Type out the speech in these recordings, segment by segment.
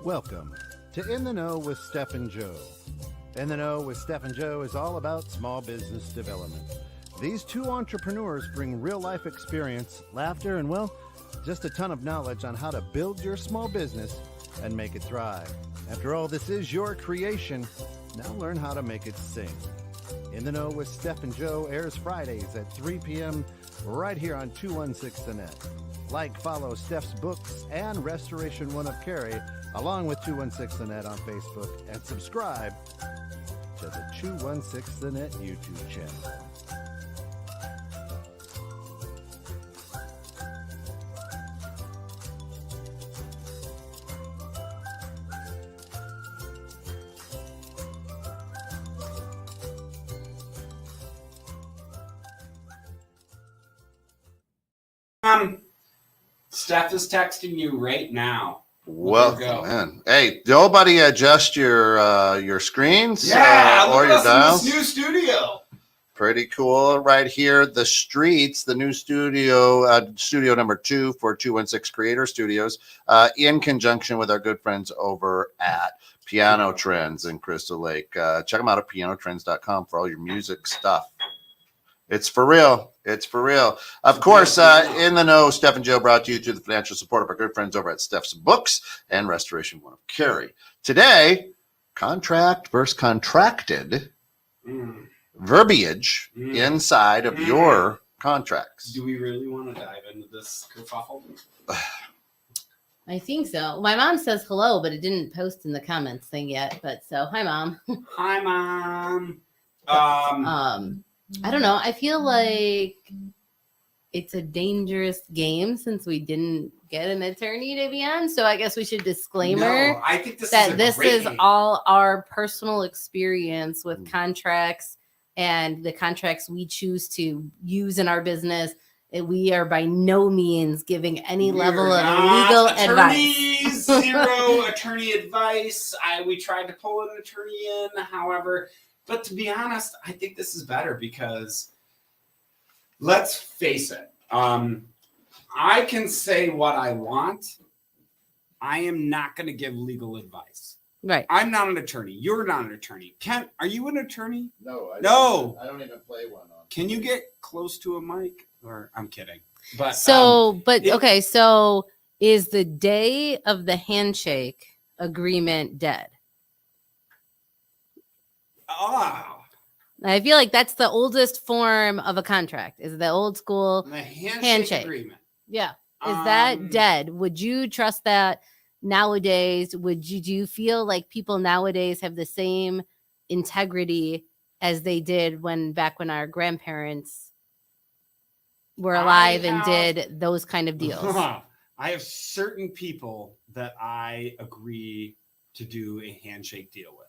Welcome to In the Know with Steph and Joe. In the Know with Steph and Joe is all about small business development. These two entrepreneurs bring real-life experience, laughter, and, well, just a ton of knowledge on how to build your small business and make it thrive. After all, this is your creation. Now learn how to make it sing. In the Know with Steph and Joe airs Fridays at 3 p.m. right here on 216 The Net. Like, follow Steph's books and Restoration One of Cary, along with 216 The Net on Facebook, and subscribe to the 216 The Net YouTube channel. Steph is texting you right now. Welcome in. Hey, nobody adjust your screens look or your at us dials. in this new studio. Pretty cool. Right here, the streets, the new studio, studio number 2 for 216 Creator Studios, in conjunction with our good friends over at Piano Trends in Crystal Lake. Check them out at pianotrends.com for all your music stuff. It's for real. It's for real. Of course, In the Know, Steph and Joe brought to you through the financial support of our good friends over at Steph's Books and Restoration One of Cary. Today, contract versus contracted verbiage inside of your contracts. Do we really want to dive into this kerfuffle? I think so. My mom says hello, but it didn't post in the comments thing yet. But so, hi, Mom. Hi, Mom. I don't know. I feel like it's a dangerous game since we didn't get an attorney to be on. So I guess we should disclaimer I think this is all our personal experience with contracts and the contracts we choose to use in our business. And we are by no means giving any level of legal advice. Zero attorney advice. We tried to pull an attorney in, however. But to be honest, I think this is better because let's face it. I can say what I want. I am not going to give legal advice. Right. I'm not an attorney. You're not an attorney. Kent, are you an attorney? No. I don't even play one. Can you get close to a mic? Or I'm kidding. But okay. So is the day of the handshake agreement dead? I feel like that's the oldest form of a contract. Is the old school the handshake agreement. Yeah. Is that dead? Would you trust that nowadays? Do you feel like people nowadays have the same integrity as they did back when our grandparents were alive and did those kind of deals? I have certain people that I agree to do a handshake deal with.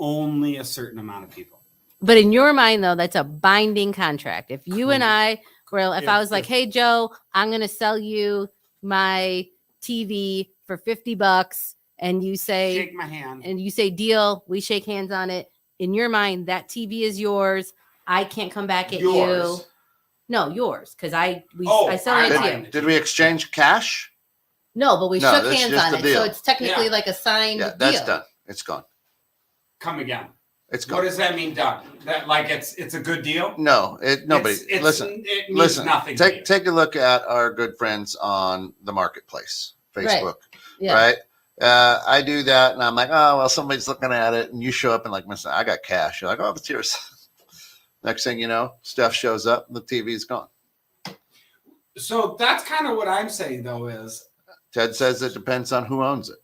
Only a certain amount of people. But in your mind, though, that's a binding contract. If you and I were, if I was like, hey, Joe, I'm going to sell you my TV for $50 and you say, shake my hand, and you say, deal, we shake hands on it. In your mind, that TV is yours. I can't come back at you. No, yours. Because I sell it to you. Did we exchange cash? No, but we shook hands on it. So it's technically like a signed deal. That's done. It's gone. Come again. It's gone. What does that mean, done? That like it's a good deal? No, nobody. Listen. It means nothing. Take a look at our good friends on the marketplace, Facebook, right? I do that, and I'm like, oh well, somebody's looking at it, and you show up and like, listen, I got cash. You're like, oh, it's yours. Next thing you know, Steph shows up, and the TV's gone. So that's kind of what I'm saying, though, is. Ted says it depends on who owns it.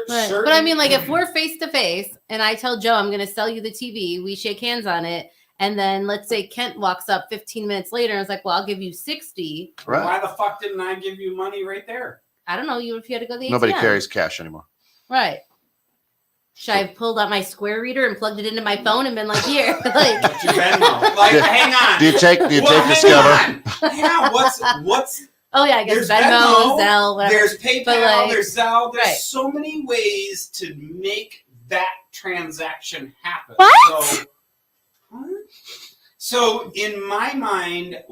But I mean, like if we're face to face and I tell Joe I'm going to sell you the TV, we shake hands on it. And then let's say Kent walks up 15 minutes later and is like, well, I'll give you 60. Right. Why the fuck didn't I give you money right there? I don't know. If you had to go to the ATM. Nobody carries cash anymore. Right. Should I have pulled out my Square reader and plugged it into my phone and been like, here? Like, hang on. Do you take Discover? Hang on. What's Oh yeah, I guess Venmo, Zelle, whatever. There's PayPal, there's Zelle. There's so many ways to make that transaction happen. What? So in my mind,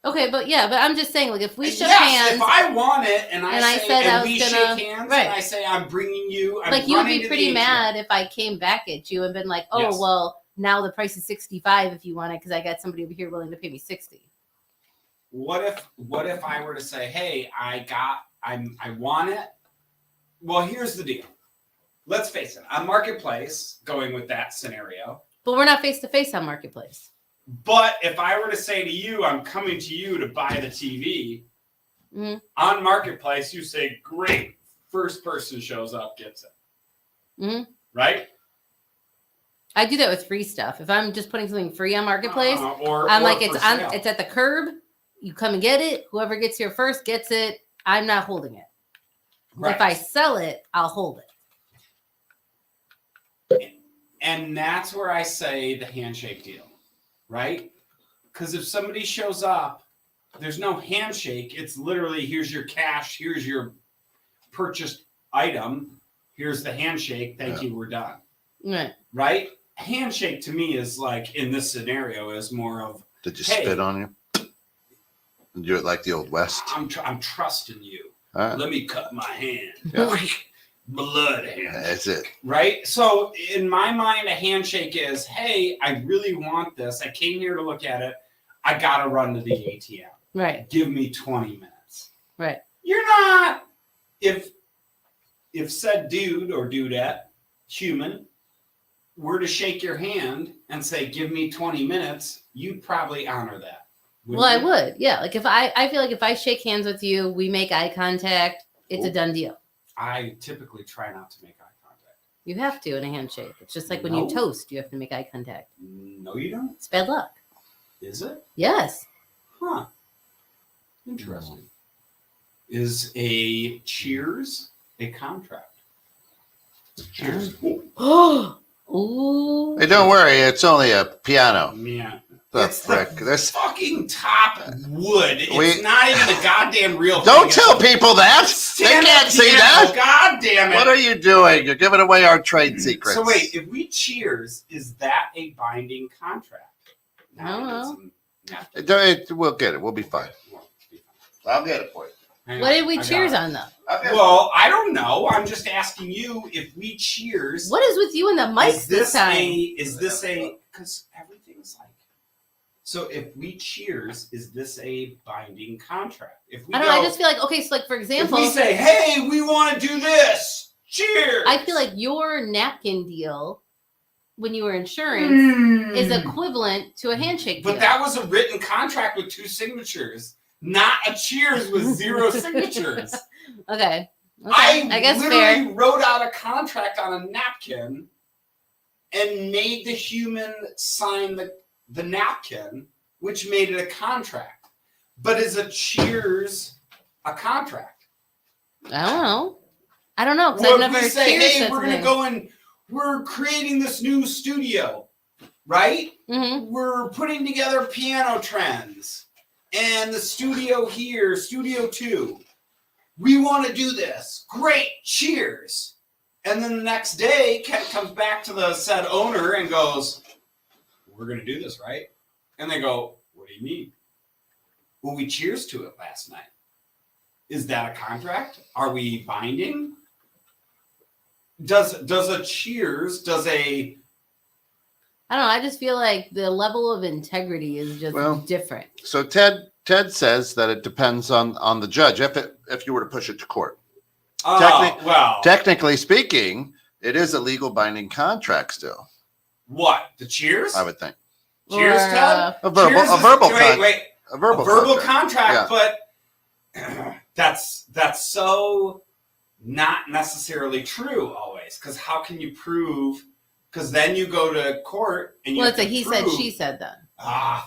Okay, but I'm just saying, like, if we shook yes, hands, if I want it and I say, said I and was we gonna- shake hands right. and I say I'm bringing you, I'm like, you would running be to pretty the ATM. mad if I came back at you and been like, oh, Yes. well, now the price is $65 if you want it because I got somebody over here willing to pay me $60. What if I were to say, hey, I want it? Well, here's the deal. Let's face it. On Marketplace, going with that scenario. But we're not face to face on Marketplace. But if I were to say to you, I'm coming to you to buy the TV, Mhm. on Marketplace, you say, great. First person shows up, gets it. Mhm. Right? I do that with free stuff. If I'm just putting something free on Marketplace, Or I'm like, for it's sale. it's at the curb. You come and get it. Whoever gets here first gets it. I'm not holding it. Right. If I sell it, I'll hold it. And that's where I say the handshake deal, right? Because if somebody shows up, there's no handshake. It's literally, here's your cash, here's your purchased item, here's the handshake, thank you, we're done. Right. Right? Handshake to me is like, in this scenario, is more of, Did you hey, spit on you? Do it like the old West. I'm trusting you. All right. Let me cut my hand. Yeah. Blood hand. That's it. Right? So in my mind, a handshake is, hey, I really want this. I came here to look at it. I got to run to the ATM. Right. Give me 20 minutes. Right. You're not, if said dude or dudette, human, were to shake your hand and say, give me 20 minutes, you'd probably honor that. Well, I would. Yeah. Like if I feel like if I shake hands with you, we make eye contact, it's a done deal. I typically try not to make eye contact. You have to in a handshake. It's just like when No. you toast, you have to make eye contact. No, you don't. It's bad luck. Is it? Yes. Huh. Interesting. Is a cheers a contract? Cheers. Oh. Ooh. Hey, don't worry. It's only a piano. Yeah. The It's frick. the This. fucking top wood. It's We- not even the goddamn real Don't thing. tell people that. They Stand can't up see piano. that. God damn it. What are you doing? You're giving away our trade secrets. So wait, if we cheers, is that a binding contract? I don't know. We'll get it. We'll be fine. I'll get it for you. What did we cheers on though? Okay. Well, I don't know. I'm just asking you if we cheers. What is with you and the mic is this time? Is this a? Because everything's like. So if we cheers, is this a binding contract? If we I don't know. I just feel like, okay, so like for if example, we say, hey, we want to do this. Cheers. I feel like your napkin deal when you were insurance is equivalent to a handshake deal. But that was a written contract with 2 signatures, not a cheers with 0 signatures. Okay. I guess literally fair. wrote out a contract on a napkin and made the human sign the napkin, which made it a contract. But is a cheers a contract? I don't know because Well, I've never if we say, cheers hey, such we're a going to thing. go and we're creating this new studio, right? Mhm. We're putting together piano trends. And the studio here, Studio 2, we want to do this. Great, cheers. And then the next day, Kent comes back to the said owner and goes, we're going to do this, right? And they go, what do you mean? Well, we cheers to it last night. Is that a contract? Are we binding? Does a cheers, I don't know. I just feel like the level of integrity is just different. So Ted says that it depends on the judge if you were to push it to court. Technically speaking, it is a legal binding contract still. What? The cheers? I would think. Cheers, Or, Ted? A verbal Cheers is- a verbal contract, Yeah. but that's so not necessarily true always. Because how can you prove? Because then you go to court and you Well, have it's a to he said, prove- she said then.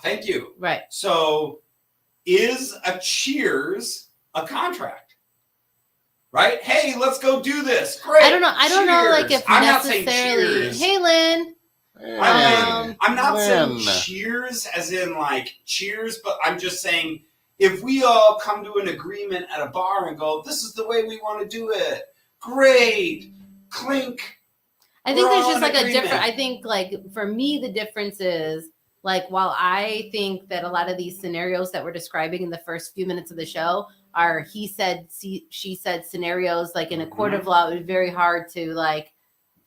Thank you. Right. So, is a cheers a contract? Right? Hey, let's go do this. Great. I don't know. Like Cheers. if I'm not saying necessarily. cheers. Hey, Lynn. I'm not saying Lynn. cheers as in like cheers, but I'm just saying if we all come to an agreement at a bar and go, this is the way we want to do it. Great. Clink. I think We're there's all just in like a agreement. different. I think like for me, the difference is Like, while I think that a lot of these scenarios that we're describing in the first few minutes of the show are he said, she said scenarios, like in a court of law, it would be very hard to like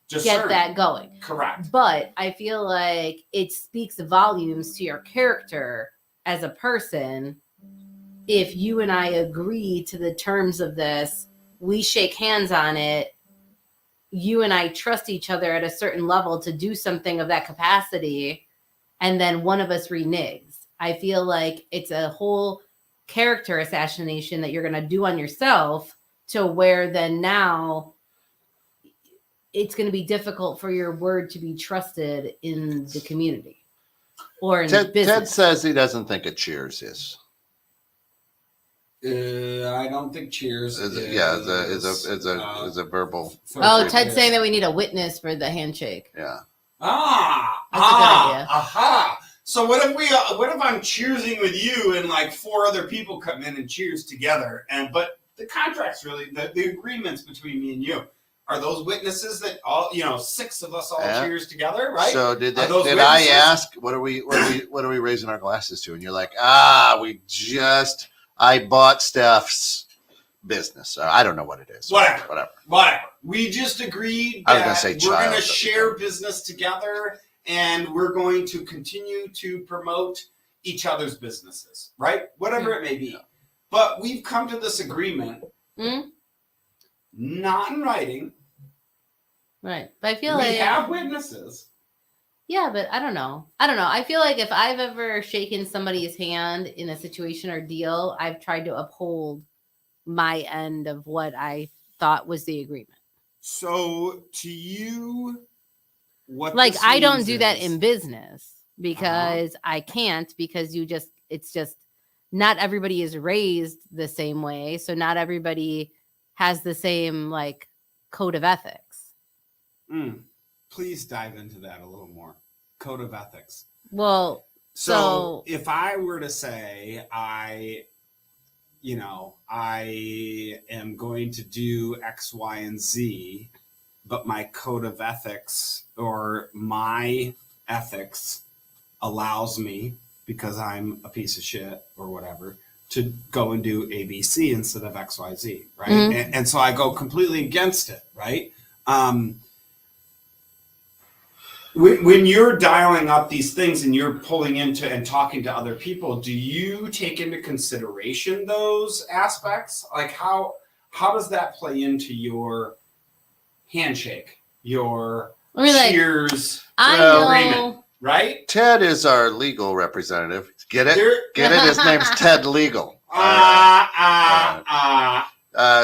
get that going. Correct. But I feel like it speaks volumes to your character as a person. If you and I agree to the terms of this, we shake hands on it. You and I trust each other at a certain level to do something of that capacity. And then one of us reneges. I feel like it's a whole character assassination that you're going to do on yourself, to where then now it's going to be difficult for your word to be trusted in the community or in Ted business. says he doesn't think a Cheers is. I don't think Cheers Is a verbal. Oh, Ted's saying that we need a witness for the handshake. Yeah. That's a good idea. Aha. So what if I'm cheersing with you and like 4 other people come in and cheers together, but the contract's really the agreements between me and you are those witnesses that all 6 of us all cheers together, right? So did witnesses? I ask what are we raising our glasses to? And you're like, I bought Steph's business. I don't know what it is. Whatever. We just agreed I was that gonna say we're child, going to share business together, and we're going to continue to promote each other's businesses, right? Whatever it may be. But we've come to this agreement, not in writing. Right. But I feel we like have witnesses. Yeah, but I don't know. I feel like if I've ever shaken somebody's hand in a situation or deal, I've tried to uphold my end of what I thought was the agreement. So to you, what like this I don't means do that is- in business because I can't, because it's just not everybody is raised the same way. So not everybody has the same like code of ethics. Please dive into that a little more. Code of ethics. Well, so if I were to say I am going to do X, Y, and Z, but my code of ethics or my ethics allows me, because I'm a piece of shit or whatever, to go and do A, B, C instead of X, Y, Z, right? Mm-hmm. And so I go completely against it, right? When you're dialing up these things and you're pulling into and talking to other people, do you take into consideration those aspects? Like how does that play into your handshake, your cheers, agreement, right? Ted is our legal representative. Get it? Get it? His name's Ted Legal.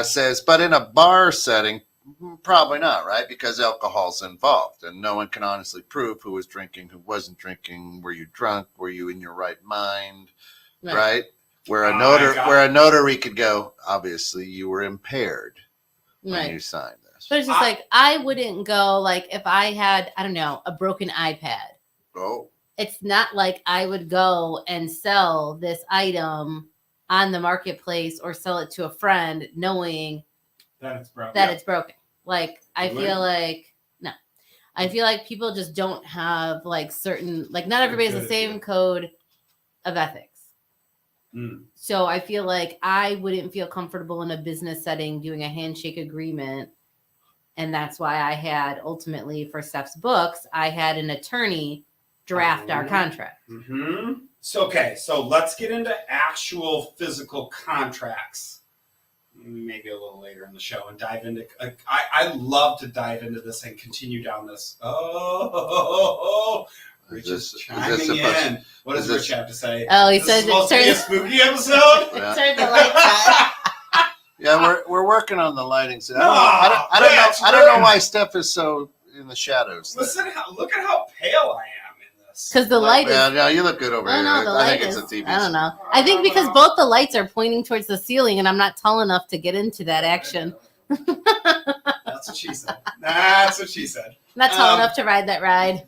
Says, but in a bar setting, probably not, right? Because alcohol's involved, and no one can honestly prove who was drinking, who wasn't drinking. Were you drunk? Were you in your right mind? Right? Where a notary could go, obviously you were impaired when you signed this. But it's just like I wouldn't go like if I had, I don't know, a broken iPad. Oh. It's not like I would go and sell this item on the marketplace or sell it to a friend knowing that it's broken. Like, I feel like, no. I feel like people just don't have, like, certain, like, not everybody has the same code of ethics. So I feel like I wouldn't feel comfortable in a business setting doing a handshake agreement. And that's why I had, ultimately, for Steph's books, I had an attorney draft our contract. So let's get into actual physical contracts. Maybe a little later in the show and dive into. I love to dive into this and continue down this. Rich is chiming in. What does Rich have to say? Oh, he says it's supposed to be a spooky episode. Turn the lights on. Yeah, we're working on the lighting. So I don't know why Steph is so in the shadows. Listen, look at how pale I am in this. Because the light is. Yeah, you look good over here. I think it's a TV. I don't know. I think because both the lights are pointing towards the ceiling, and I'm not tall enough to get into that action. That's what she said. That's what she said. Not tall enough to ride that ride.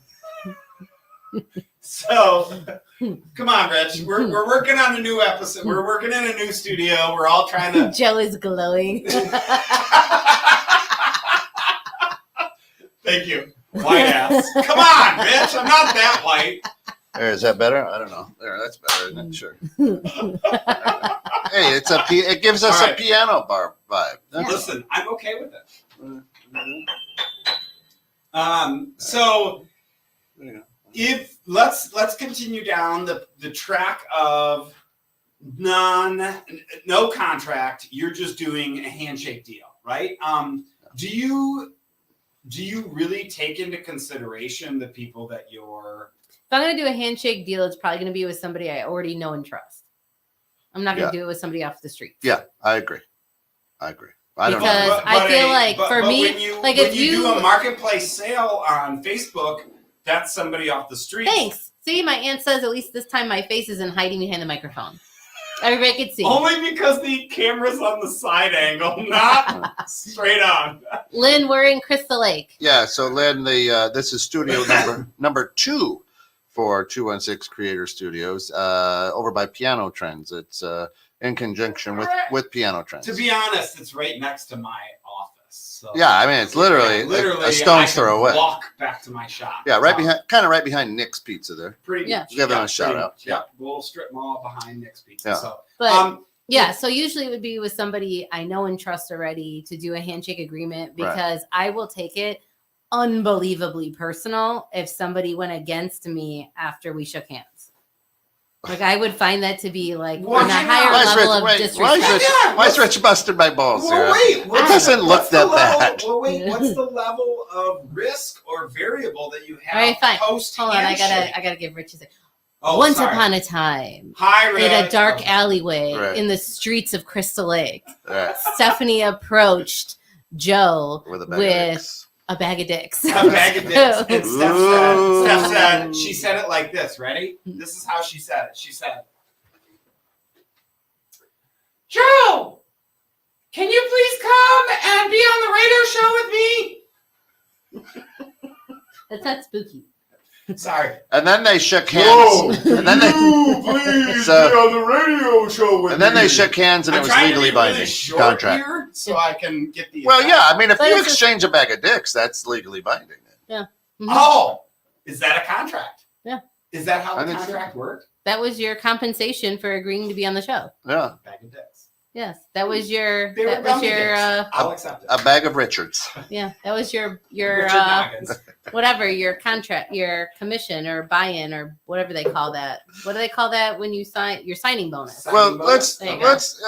So, come on, Rich. We're working on a new episode. We're working in a new studio. We're all trying to. Joe is glowing. Thank you. White ass. Come on, Rich. I'm not that white. There, is that better? I don't know. There, that's better, isn't it? Sure. Hey, it gives us All a right. piano bar vibe. Listen, I'm okay with it. So There you go. if let's continue down the track of no contract, you're just doing a handshake deal, right? Do you really take into consideration the people that you're If I'm going to do a handshake deal, it's probably going to be with somebody I already know and trust. I'm not going to do it with somebody off the street. Yeah, I agree. I don't Because know. I feel like for me, like when if you do a you marketplace sale on Facebook, that's somebody off the street. thanks. See, my aunt says at least this time my face isn't hiding behind the microphone. Everybody could see. Only because the camera's on the side angle, not straight on. Lynn, we're in Crystal Lake. Yeah, so Lynn, this is studio number 2 for 216 Creator Studios, over by Piano Trends. It's in conjunction with Piano Trends. To be honest, it's right next to my office. So Yeah, I mean, it's literally a I stone's can throw away. Walk back to my shop. Yeah, right behind Nick's Pizza there. Pretty Yeah. much. Give them a shout pretty out. much. Yeah, little strip mall behind Nick's Pizza. Yeah. So, But yeah, so usually it would be with somebody I know and trust already to do a handshake agreement because I will take it unbelievably personal if somebody went against me after we shook hands. Like I would find that to be like Well, on a hang higher on. level of Why disrespect. is Rich busting my balls well, here? wait. It doesn't look what's the that level, bad. Well, wait. What's the level of risk or variable that you have All right, fine. post Hold on, I handshake? gotta give Rich a second. Oh, Once sorry. upon a time, Hi, Rich. in a dark alleyway Right. in the streets of Crystal Lake, Right, Stephanie approached Joe with a bag with of dicks. a bag of dicks. A bag of dicks. And Ooh. Steph said, she said it like this. Ready? This is how she said it. She said, Joe, can you please come and be on the radio show with me? That's not spooky. Sorry. And then they shook Whoa. hands. And then they please So- be on the radio show with and then me. they shook hands and it I'm was trying legally to be really binding short contract. here so I can get the Well, yeah, I mean, if But you it's just- exchange a bag of dicks, that's legally binding. Mhm. Oh, is that a contract? Yeah. Is that how I the think so. contract worked? That was your compensation for agreeing to be on the show. Yeah, Bag of dicks. Yes, that was your. They were That was gummy your. dicks. I'll accept it. a bag of Richards. Yeah, that was your Richard Noggins. whatever your contract, your commission or buy-in or whatever they call that. What do they call that when you sign your signing bonus? Signing Well, bonus? There you go. let's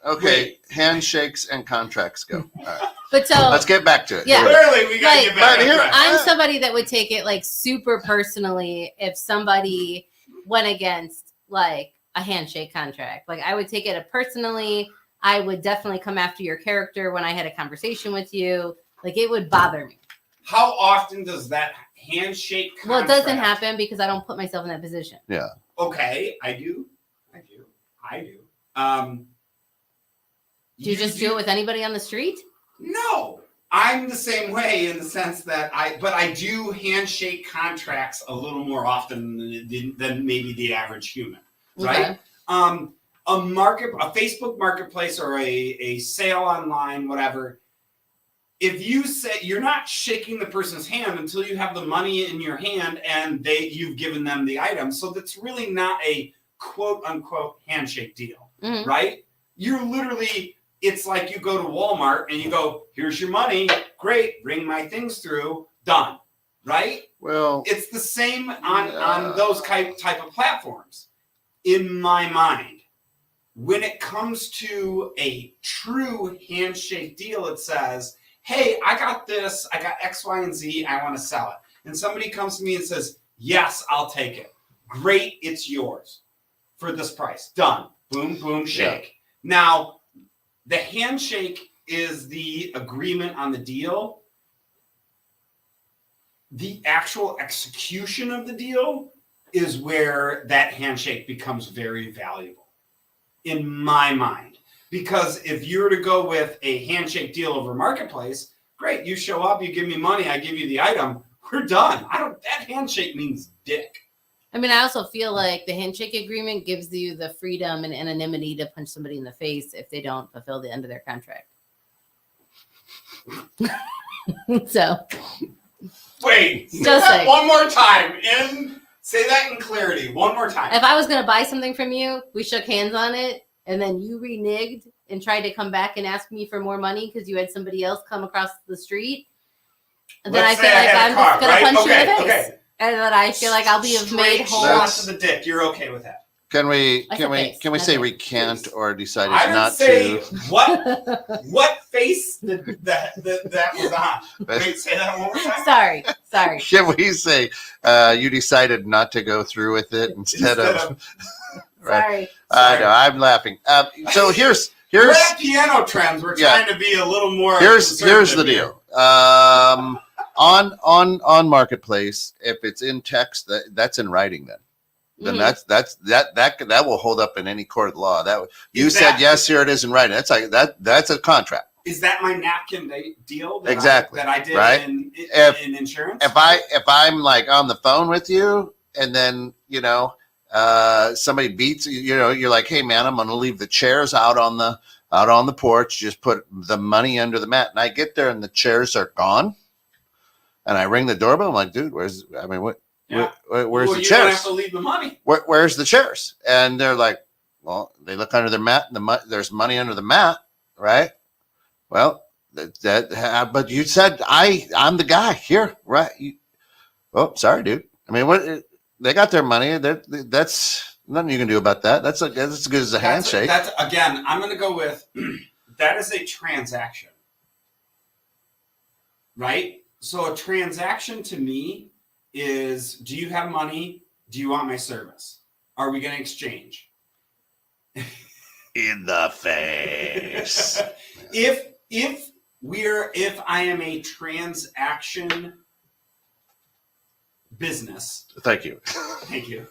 okay, handshakes and contracts go. All right. But so Let's get back to it. Yeah. Clearly, we gotta Like- get back But on here- track. I'm somebody that would take it like super personally if somebody went against like a handshake contract. Like I would take it personally. I would definitely come after your character when I had a conversation with you. Like it would bother me. How often does that handshake Well, it doesn't contract- happen because I don't put myself in that position. Okay, I do. Do you just do it with anybody on the street? No, I'm the same way in the sense that I do handshake contracts a little more often than maybe the average human, right? Okay. A Facebook marketplace or a sale online, whatever. If you say you're not shaking the person's hand until you have the money in your hand and you've given them the item, so that's really not a quote unquote handshake deal, Mhm. right? You're literally. It's like you go to Walmart and you go, here's your money. Great. Bring my things through. Done. Right? Well, It's the same on those type of platforms. In my mind, when it comes to a true handshake deal, it says, hey, I got this. I got X, Y, and Z. I want to sell it. And somebody comes to me and says, yes, I'll take it. Great. It's yours for this price. Done. Boom, boom, shake. Now, the handshake is the agreement on the deal. The actual execution of the deal is where that handshake becomes very valuable, in my mind. Because if you're to go with a handshake deal over marketplace, great, you show up, you give me money, I give you the item, we're done. That handshake means dick. I mean, I also feel like the handshake agreement gives you the freedom and anonymity to punch somebody in the face if they don't fulfill the end of their contract. So Wait, say Just that saying. one more time. Say that in clarity. One more time. If I was gonna buy something from you, we shook hands on it, and then you reneged and tried to come back and ask me for more money because you had somebody else come across the street, then Let's I say feel like had a I'm car, just gonna right? punch you in the face. Okay. And then I feel like I'll be made Straight whole. shot to the dick. You're okay with that? Can we I said face, can we not say face. recant Face. or decided I didn't not say to? what face that was on. Wait, say that one more time. Sorry. Can we say you decided not to go through with it instead of? Right. I know. I'm laughing. So here's We're at piano trends. We're trying to be a little more. here's the conservative here. deal. On Marketplace, if it's in text, that's in writing. Then Mhm. that will hold up in any court of law. That you Is said that- yes, here it is in writing. That's like that's a contract. Is that my napkin deal? That Exactly, that I did right? in insurance. If I'm like on the phone with you and then somebody beats you're like, hey man, I'm gonna leave the chairs out on the porch, just put the money under the mat, and I get there and the chairs are gone, and I ring the doorbell. I'm like, dude, where's Yeah. the Well, you don't chairs? have to leave the money. Where's the chairs? And they're like, well, they look under their mat, and there's money under the mat, right? Well, but you said I'm the guy here, right? Oh, sorry, dude. I mean, what? They got their money. That's nothing you can do about that. That's as good as a handshake. That's again. I'm going to go with that is a transaction, right? So a transaction to me is: do you have money? Do you want my service? Are we going to exchange? In the face. if I am a transaction business. Thank you. Thank you.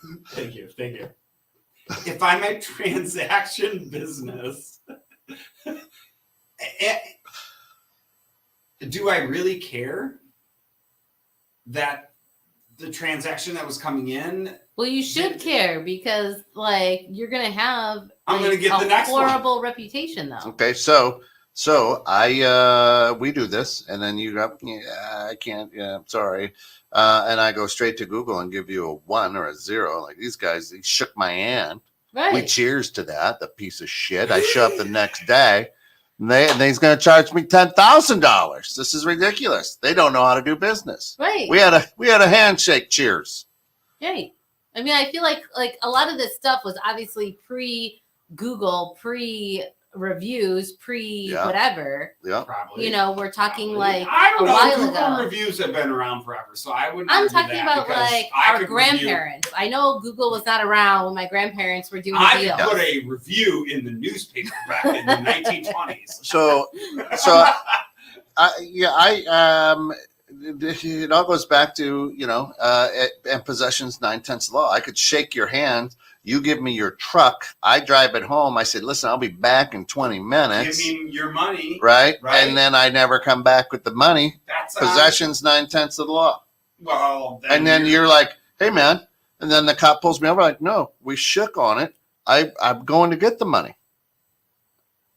If I'm a transaction business, do I really care that the transaction that was coming in? Well, you should care because, like, you're gonna have I'm gonna get the next one. horrible reputation, though. Okay, so I we do this, and then you go, yeah, I can't, yeah, I'm sorry, and I go straight to Google and give you a 1 or a 0. Like these guys, they shook my hand. Right. We cheers to that, the piece of shit. I show up the next day, and he's going to charge me $10,000. This is ridiculous. They don't know how to do business. Right. We had a handshake. Cheers. Right. I mean, I feel like a lot of this stuff was obviously pre-Google, pre-reviews, whatever. Yeah. Probably. We're talking like I don't a know. while Google ago. reviews have been around forever, so I wouldn't. I'm argue talking that about because like I our could grandparents. I know Google was not around when my grandparents were doing I deals. could put a review in the newspaper back in the 1920s. So it all goes back to and possessions 9/10 law. I could shake your hand. You give me your truck. I drive it home. I said, listen, I'll be back in 20 minutes. Give me your money. Right? Right. And then I never come back with the money. That's Possessions 9/10 of the law. Well, And then you're like, hey man. And then the cop pulls me over like, no, we shook on it. I'm going to get the money.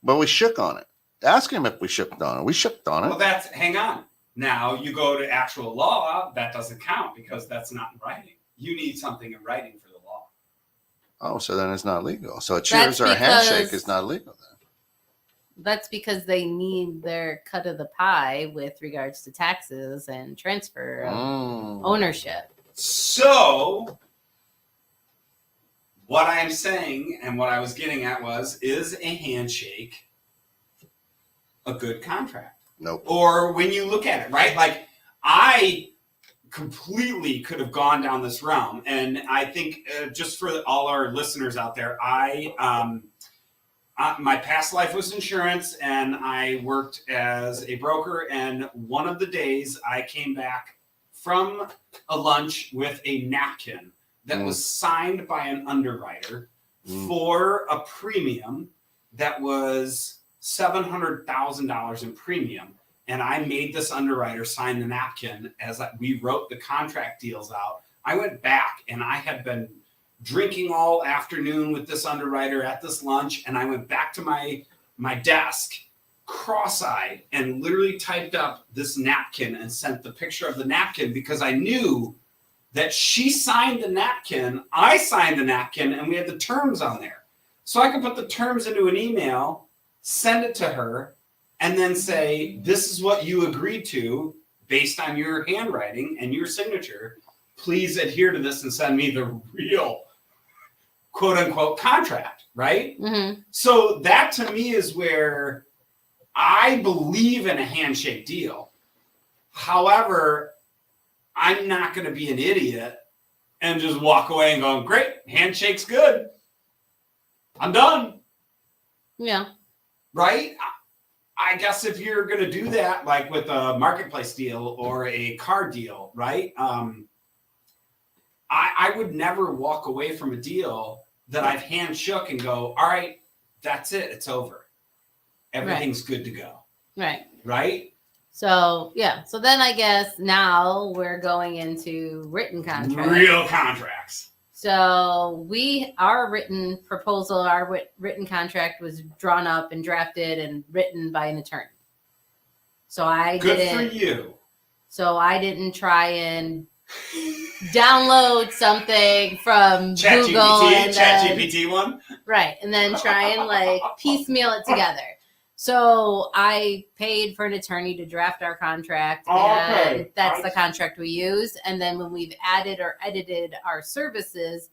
But we shook on it. Ask him if we shook on it. We shook on Well, it. hang on. Now you go to actual law. That doesn't count because that's not in writing. You need something in writing for the law. Oh, so then it's not legal. So a cheers or a handshake is not legal then. That's because they need their cut of the pie with regards to taxes and transfer of ownership. So, what I'm saying and what I was getting at is a handshake a good contract? Nope. Or when you look at it, right? Like, I completely could have gone down this realm. And I think just for all our listeners out there, my past life was insurance and I worked as a broker. And one of the days I came back from a lunch with a napkin that was signed by an underwriter for a premium that was $700,000 in premium. And I made this underwriter sign the napkin as we wrote the contract deals out. I went back and I had been drinking all afternoon with this underwriter at this lunch. And I went back to my desk cross-eyed and literally typed up this napkin and sent the picture of the napkin because I knew that she signed the napkin, I signed the napkin, and we had the terms on there. So I could put the terms into an email, send it to her, and then say, this is what you agreed to based on your handwriting and your signature. Please adhere to this and send me the real quote unquote contract, right? Mm-hmm. So that to me is where I believe in a handshake deal. However, I'm not going to be an idiot and just walk away and go, great, handshake's good. I'm done. Yeah. Right? I guess if you're going to do that, like with a marketplace deal or a car deal, right? I would never walk away from a deal that I've hand shook and go, all right, that's it. It's over. Everything's good to go. Right. Right? So, yeah. So then I guess now we're going into written contracts. Real contracts. So our written proposal, our written contract was drawn up and drafted and written by an attorney. So Good for you. So I didn't try and download something from Google and ChatGPT one. Right, and then try and like piecemeal it together. So I paid for an attorney to draft our contract, and that's the contract we use. And then when we've added or edited our services,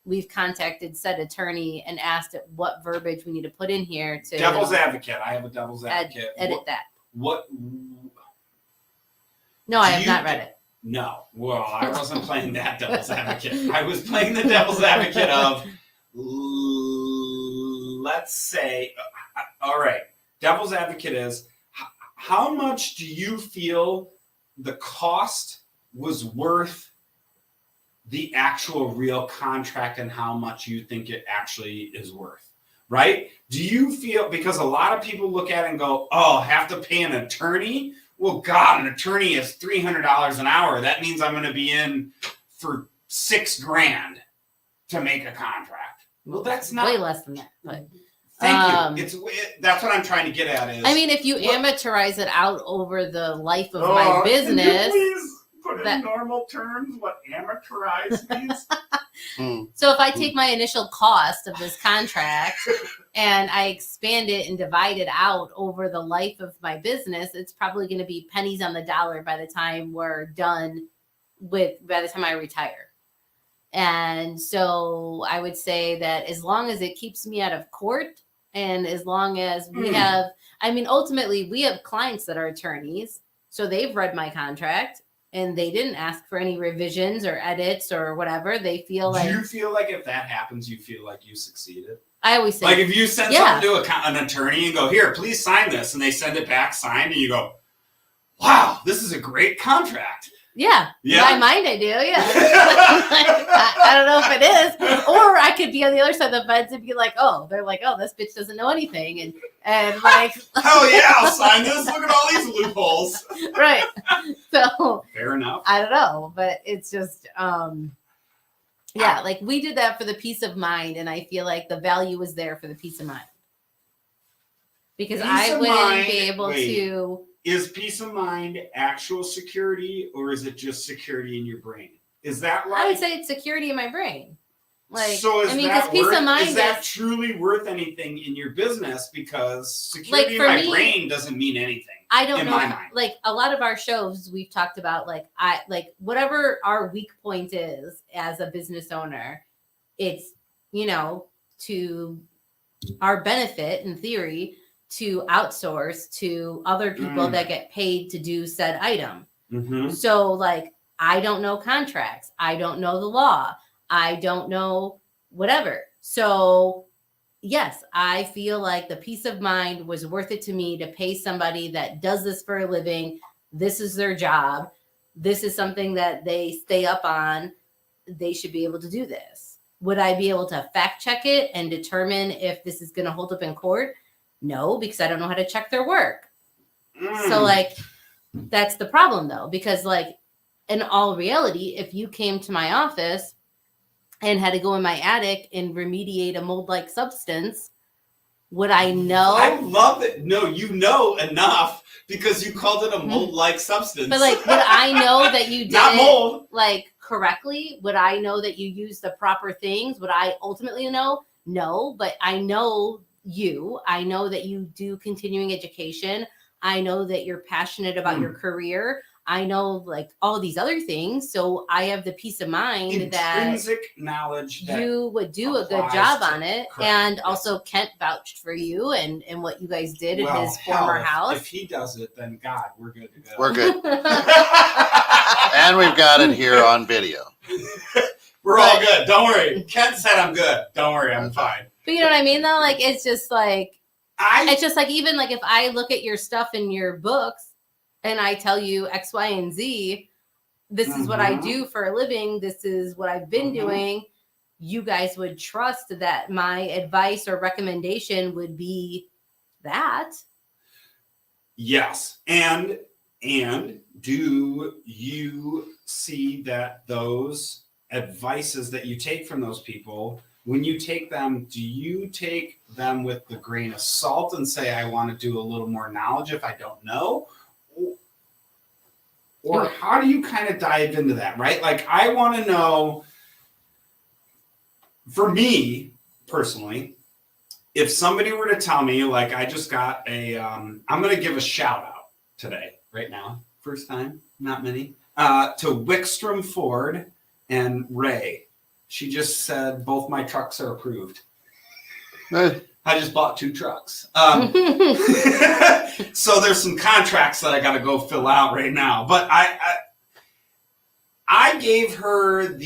we've contacted said attorney and asked what verbiage we need to put in here to devil's advocate. I have a devil's advocate. Edit that. What? No, I have not read it. No. Well, I wasn't playing that devil's advocate. I was playing the devil's advocate of, let's say, all right. Devil's advocate is, how much do you feel the cost was worth the actual real contract and how much you think it actually is worth, right? Do you feel, because a lot of people look at it and go, oh, have to pay an attorney? Well, God, an attorney is $300 an hour. That means I'm going to be in for $6,000 to make a contract. Well, that's not way less than that, but thank you. That's what I'm trying to get at is, I mean, if you amortize it out over the life of my business. Can you please put in normal terms what amortize means? So if I take my initial cost of this contract and I expand it and divide it out over the life of my business, it's probably going to be pennies on the dollar by the time we're done by the time I retire. And so I would say that as long as it keeps me out of court and as long as we have, I mean, ultimately we have clients that are attorneys, so they've read my contract and they didn't ask for any revisions or edits or whatever. They feel like. Do you feel like if that happens, you feel like you succeeded? I always say. Like if you send something to an attorney and go, here, please sign this, and they send it back signed, and you go, wow, this is a great contract. Yeah. In my mind, I do. Yeah. I don't know if it is, or I could be on the other side of the fence and be like, oh, they're like, oh, this bitch doesn't know anything, and like, hell yeah, I'll sign this. Look at all these loopholes. Right. So fair enough. I don't know, but it's just, yeah, like we did that for the peace of mind, and I feel like the value was there for the peace of mind because I wouldn't be able to. Is peace of mind actual security, or is it just security in your brain? Is that right? I would say it's security in my brain. Like, so is because peace of mind is that truly worth anything in your business? Because security like in my brain doesn't mean anything. I don't know. Like a lot of our shows, we've talked about like whatever our weak point is as a business owner, it's to our benefit in theory to outsource to other people that get paid to do said item. Mm-hmm. So like, I don't know contracts. I don't know the law. I don't know whatever. So yes, I feel like the peace of mind was worth it to me to pay somebody that does this for a living. This is their job. This is something that they stay up on. They should be able to do this. Would I be able to fact check it and determine if this is going to hold up in court? No, because I don't know how to check their work. So like, that's the problem though, because like in all reality, if you came to my office and had to go in my attic and remediate a mold-like substance, would I know? I love it. No, you know enough because you called it a mold-like substance. But like, would I know that you did Not mold. it like correctly? Would I know that you used the proper things? Would I ultimately know? No, but I know you. I know that you do continuing education. I know that you're passionate about your career. I know like all these other things. So I have the peace of mind Intrinsic knowledge that you would do a good applies job to- on it. correct, And yes. also Kent vouched for you and what you guys did in well, his hell, former if- house. If he does it, then God, we're good to go. We're good. And we've got it here on video. We're all good. Don't worry. Kent said I'm good. Don't worry, I'm fine. But you know what I mean though? Like it's just like I it's just like even like if I look at your stuff in your books and I tell you X, Y, and Z, this is what I Mhm. do for a living, this is what I've been doing, you guys would trust that my advice or recommendation would be that. yes. And do you see that those advices that you take from those people, when you take them, do you take them with the grain of salt and say, I want to do a little more knowledge if I don't know? Or how do you kind of dive into that, right? Like, I want to know, for me personally, if somebody were to tell me, like, I just got I'm going to give a shout out today, right now, first time, not many, to Wickstrom Ford and Ray. She just said both my trucks are approved. I just bought 2 trucks. So there's some contracts that I got to go fill out right now. But I gave her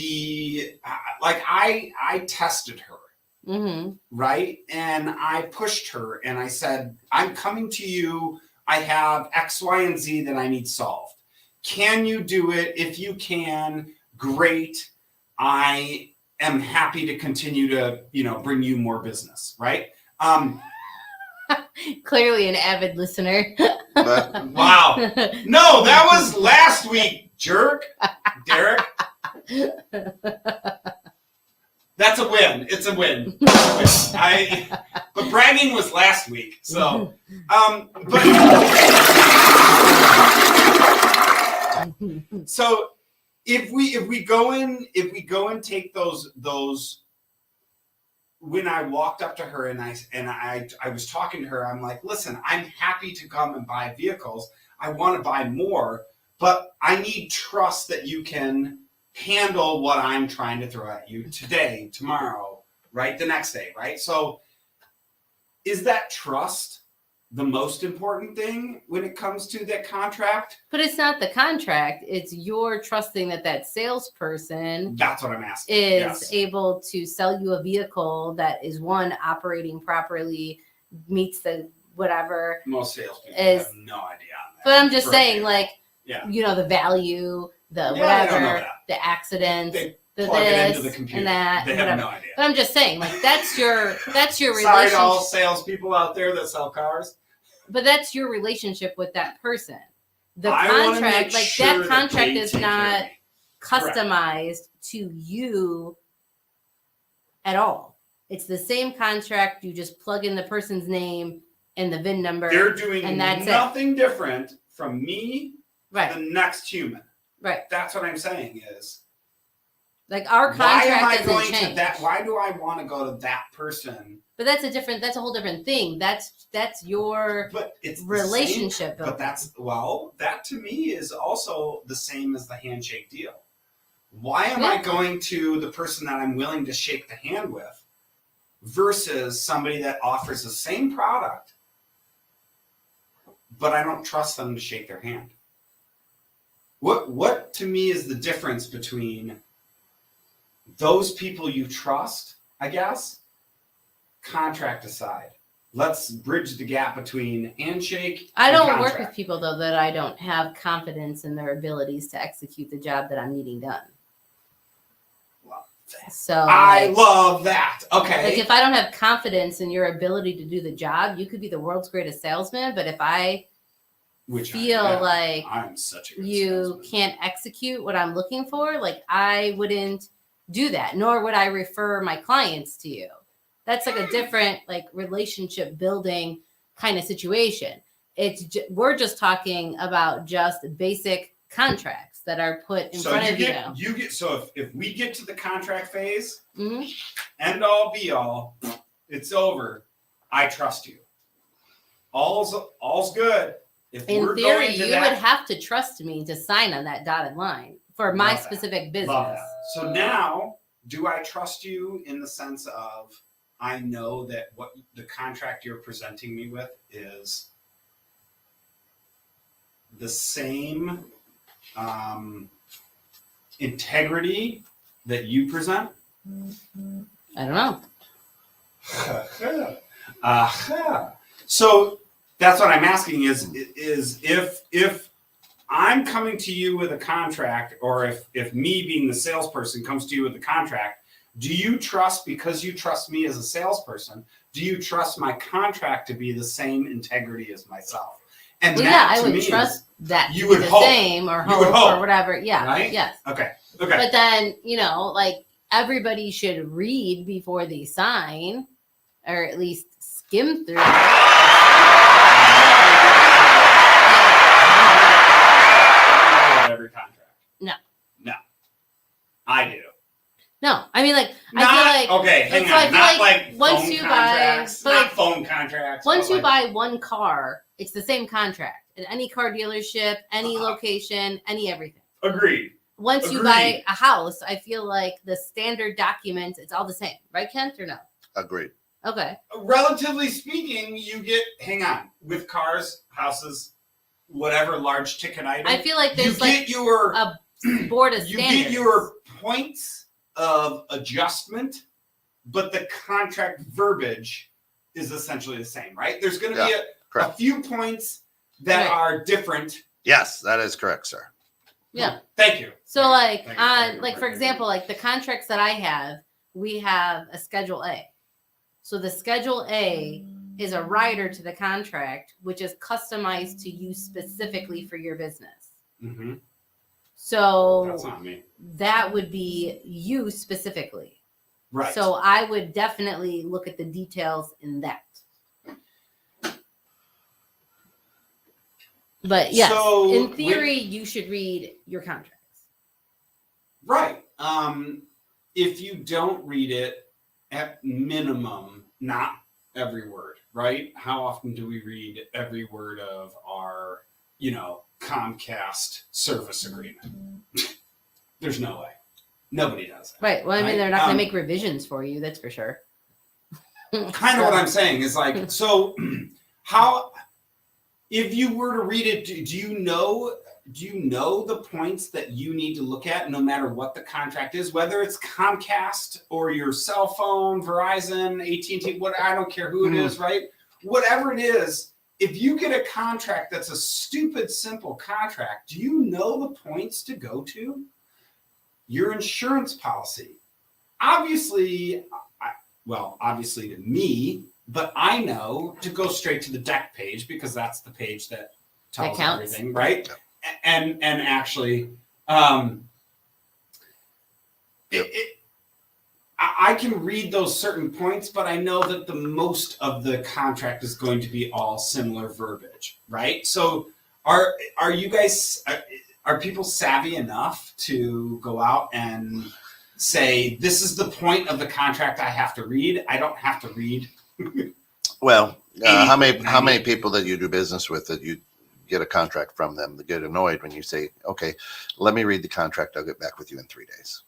I tested her, right? And I pushed her and I said, I'm coming to you. I have X, Y, and Z that I need solved. Can you do it? If you can, great. I am happy to continue to, bring you more business, right? Clearly an avid listener. But Wow. No, that was last week, jerk. Derek. That's a win. It's a win. But bragging was last week. So, so if we go and take those when I walked up to her and I was talking to her, I'm like, listen, I'm happy to come and buy vehicles. I want to buy more, but I need trust that you can handle what I'm trying to throw at you today, tomorrow, right? The next day, right? So is that trust the most important thing when it comes to that contract? But it's not the contract. It's your trusting that salesperson That's what I'm asking. is Yes. able to sell you a vehicle that is operating properly, meets the whatever. Most salespeople is- have no idea on that. But I'm just For saying, example. like, Yeah. the value, the Yeah, they don't know whatever, that. the accidents, They the plug it into this the computer. and that, They and have whatever. no idea. But I'm just saying, like, that's your Sorry relationship. to all salespeople out there that sell cars. But that's your relationship with that person. The I wanna contract, make like sure that contract they is take care of not me. Correct. customized to you at all. It's the same contract. You just plug in the person's name and the VIN number. They're doing and that's it. nothing different from me to Right. the next human. Right. That's what I'm saying is, Like our why am I contract going doesn't to change. that? Why do I want to go to that person? But that's a whole different thing. That's your But it's the relationship same, but building. that to me is also the same as the handshake deal. Why am I going to the person that I'm willing to shake the hand with versus somebody that offers the same product, but I don't trust them to shake their hand? What to me is the difference between those people you trust, I guess, contract aside? Let's bridge the gap between handshake I and don't work contract. with people though that I don't have confidence in their abilities to execute the job that I'm needing done. Well, So I like, love that. Okay. like if I don't have confidence in your ability to do the job, you could be the world's greatest salesman, but if I Which feel I am. like I'm such a good you salesman. can't execute what I'm looking for, like I wouldn't do that, nor would I refer my clients to you. that's like a different like relationship building kind of situation. We're just talking about just basic contracts that are put in front of you. So if we get to the contract phase, Mhm. end all be all, it's over. I trust you. All's good. If In we're theory, going to you that, would have to trust me to sign on that dotted line for my Love that. specific business. Love that. So now, do I trust you in the sense of I know that what the contract you're presenting me with is the same integrity that you present? I don't know. So that's what I'm asking is if I'm coming to you with a contract, or if me being the salesperson comes to you with a contract, do you trust, because you trust me as a salesperson, do you trust my contract to be the same integrity as myself? And Well, that, yeah, I to would me, trust that you to be would the hope. same or You would hope hope. or whatever. Yeah. Right? Yes. Okay. But then, like everybody should read before they sign, or at least skim through it. Every contract. No. I do. No, I mean, like, Not, I feel like okay, hang so on. I feel Not like like once phone you buy- contracts. but Not like, phone contracts. once but you like, buy one car, it's the same contract at any car dealership, any location, any everything. Agreed. Once you buy a house, I feel like the standard documents, it's all the same, right, Kent, or no? Agreed. Okay. Relatively speaking, you get, hang on, with cars, houses, whatever large ticket item. I feel like you there's get like your a board of you standards. get your points of adjustment, but the contract verbiage is essentially the same, right? There's going to be a few points that are different. Yes, that is correct, sir. Yeah. Thank you. So like Thank you. like for example, like the contracts that I have, we have a Schedule A. So the Schedule A is a rider to the contract, which is customized to you specifically for your business. Mm-hmm. So That's not me. that would be you specifically. Right. So I would definitely look at the details in that. But yes, So in theory, you should read your contracts. Right. If you don't read it, at minimum, not every word, right? How often do we read every word of our, Comcast service agreement? There's no way. Nobody does it. Right. Well, I mean, Right. they're not going to make revisions for you. That's for sure. Kind of what I'm saying is like, so how, if you were to read it, do you know the points that you need to look at no matter what the contract is, whether it's Comcast or your cell phone, Verizon, AT&T, I don't care who it is, right? Whatever it is, if you get a contract that's a stupid, simple contract, do you know the points to go to? Your insurance policy. Obviously to me, but I know to go straight to the deck page because that's the page that tells everything, right? And actually, I can read those certain points, but I know that the most of the contract is going to be all similar verbiage, right? So, are you guys are people savvy enough to go out and say this is the point of the contract I have to read? I don't have to read. Well, how many people that you do business with that you get a contract from them that get annoyed when you say, okay, let me read the contract. I'll get back with you in 3 days.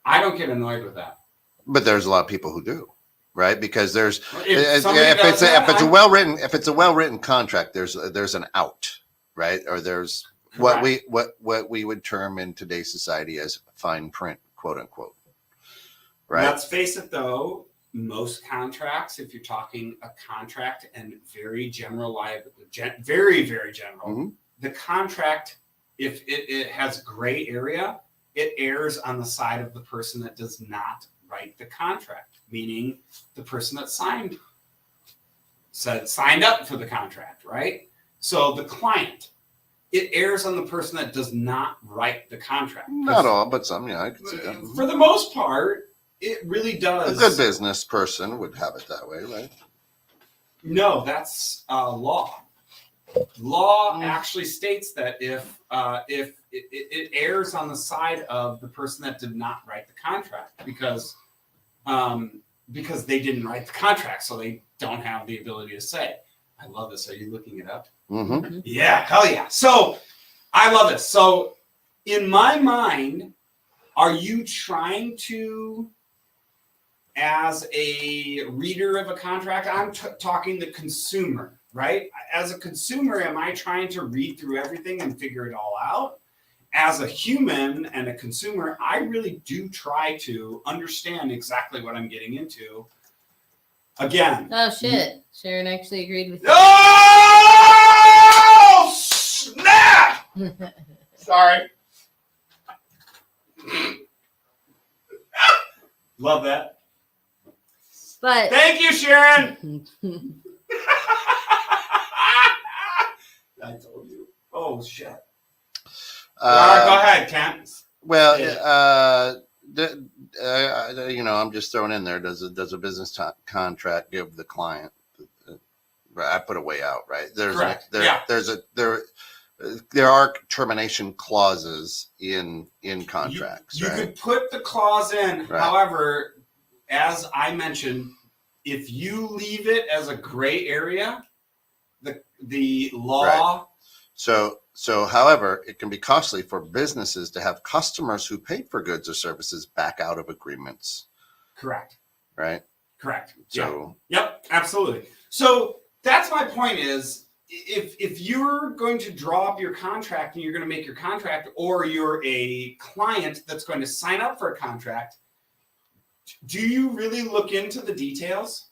I don't get annoyed with that. But there's a lot of people who do, right? Because there's if it's a well-written contract, there's an out, right? Or there's what we would term in today's society as fine print, quote unquote. Right. Let's face it though, most contracts, if you're talking a contract and very general very, very general, the contract, if it has gray area, it errs on the side of the person that does not write the contract, meaning the person that signed up for the contract, right? So the client, it errs on the person that does not write the contract. Not all, but some, yeah, I can see that. For the most part, it really A does. good business person would have it that way, right? No, that's law. Law actually states that if it errs on the side of the person that did not write the contract because they didn't write the contract, so they don't have the ability to say. I love this. Are you looking it up? Mm-hmm. Yeah, hell yeah. So I love this. So in my mind, are you trying to, as a reader of a contract, I'm talking the consumer, right? As a consumer, am I trying to read through everything and figure it all out? As a human and a consumer, I really do try to understand exactly what I'm getting into. Again. Oh shit! Sharon actually agreed with you. Oh snap! Sorry. Love that. But Thank you, Sharon. I told you. Oh shit. All right, go ahead, Kent. Well, Yeah. I'm just throwing in there. Does a business contract give the client? I put a way out, right? Correct. There are termination clauses in contracts, You right? could put the clause in. Right. However, as I mentioned, if you leave it as a gray area, the law. Right. So, however, it can be costly for businesses to have customers who paid for goods or services back out of agreements, Correct. right? Correct. So, Yep, absolutely. So that's my point is if you're going to draw up your contract and you're going to make your contract, or you're a client that's going to sign up for a contract, do you really look into the details?